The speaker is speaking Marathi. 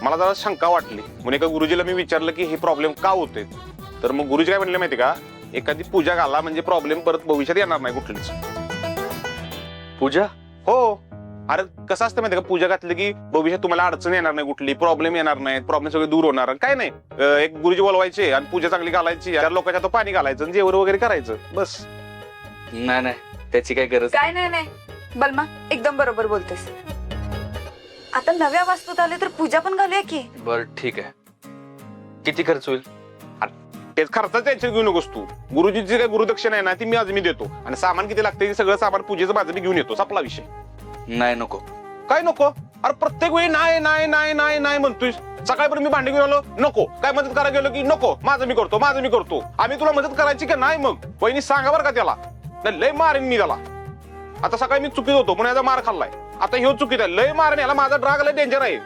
मला जरा शंका वाटली म्हणून एका गुरुजीला मी विचारलं की हे प्रॉब्लेम का होते. तर मग गुरुजी काय म्हणले माहिती का, एखादी पूजा घाला म्हणजे प्रॉब्लेम परत भविष्यात येणार नाही कुठलीच. पूजा? हो. अरे कसं असतं माहिती का, पूजा घातली की भविष्यात तुम्हाला अडचण येणार नाही, कुठली प्रॉब्लेम येणार नाही, प्रॉब्लेम सगळे दूर होणार. काय नाही, एक गुरुजी बोलवायचे आणि पूजा चांगली घालायची, चार लोकांच्या तो पाणी घालायचं आणि जेवण वगैरे करायचं बस. नाही नाही, त्याची काय गरज. काय नाही बलमा, एकदम बरोबर बोलतेस. आता नव्या वास्तूत आले तर पूजा पण घालूया की. बर ठीक आहे. किती खर्च होईल? तेच खर्चाचं टेन्शन घेऊ नकोस तू. गुरुजीची काय गुरुदक्षिणा आहे ना ती मी देतो आणि सामान किती लागते ते सगळं सामान पूजेचं माझं मी घेऊन येतो. संपला विषय. नाही नको. काय नको? अरे प्रत्येक वेळी नाही नाही नाही नाही नाही म्हणतोय. सकाळपर्यंत मी भांडी घेऊन आलो नको, काय मदत करायला गेलो की नको, माझं मी करतो. आम्ही तुला मदत करायची का नाही? मग वहिनी सांगा बरं का त्याला, लय मारेन मी त्याला. आता सकाळी मी चुकीत होतो पण याचा मार खाल्लाय, आता ह्यो चुकीत आहे, लय मारेन याला. माझा ड्राग लय डेंजर आहे.